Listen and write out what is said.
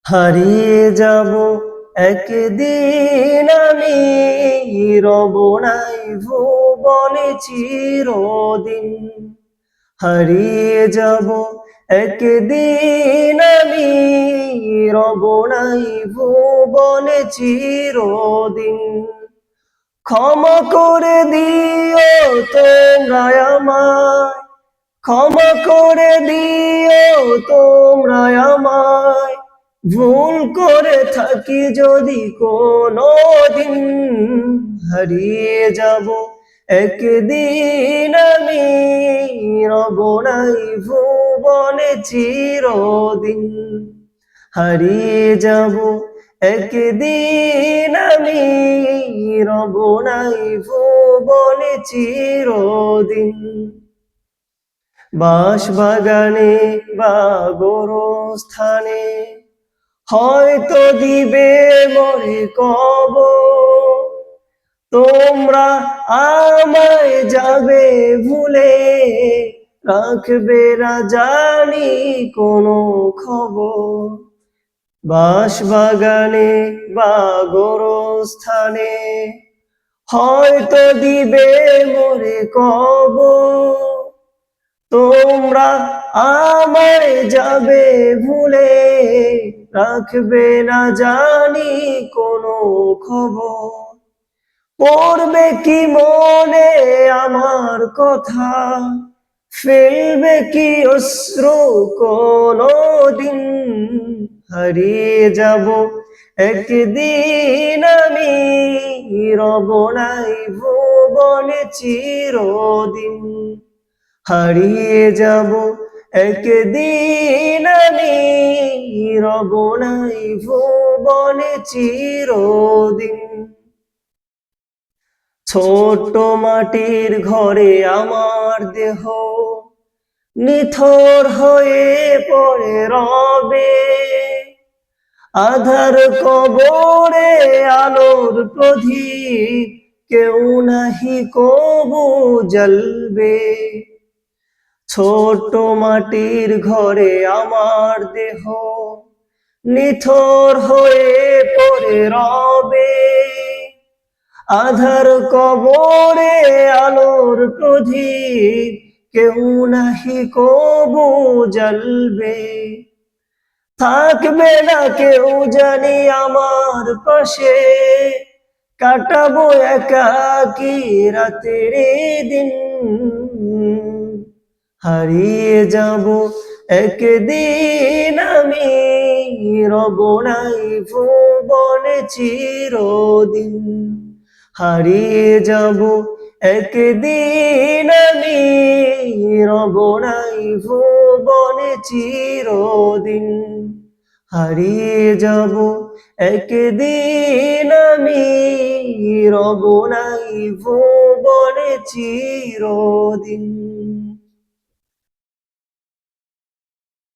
হারিয়ে যাব একদিন আমি, রব নাই ভুবনে চিরদিন। হারিয়ে যাব একদিন আমি, রব নাই ভুবনে চিরদিন। ক্ষমা করে দিও তোমরা আমায়, ক্ষমা করে দিও তোমরা আমায়, ভুল করে থাকি যদি কোনোদিন। হারিয়ে যাব একদিন আমি, রব নাই ভুবনে চিরদিন। হারিয়ে যাব একদিন আমি, রব নাই ভুবনে চিরদিন। বাঁশবাগানে বা গোরস্থানে হয়তো দিবে মরে কবর, তোমরা আমায় যাবে ভুলে, রাখবে না জানি কোনো খবর। বাঁশবাগানে বা গোরস্থানে হয়তো দিবে মরে কবর, তোমরা আমায় যাবে ভুলে, রাখবে না জানি কোনো খবর। পড়বে কি মনে আমার কথা, ফেলবে কি অশ্রু কোনদিন। হারিয়ে যাব একদিন আমি, রব নাই ভুবনে চিরদিন। হারিয়ে যাব একদিন আমি, রব নাই ভুবনে চিরদিন। ছোট্ট মাটির ঘরে আমার দেহ নিথর হয়ে পড়ে রবে, আধার কবরে আলোর প্রদীপ কেউ নাহি কবু জ্বলবে। ছোট্ট মাটির ঘরে আমার দেহ নিথর হয়ে পড়ে রবে, আধার কবরে আলোর প্রদীপ কেউ নাহি কবু জ্বলবে। থাকবে না কেউ জানি আমার পাশে, কাটাবো একাকী রাতের দিন। হারিয়ে যাব একদিন আমি, রব নাই ভুবনে চিরদিন। হারিয়ে যাব একদিন আমি, রব নাই ভুবনে চিরদিন। হারিয়ে যাব একদিন আমি, রব নাই ভুবনে চিরদিন।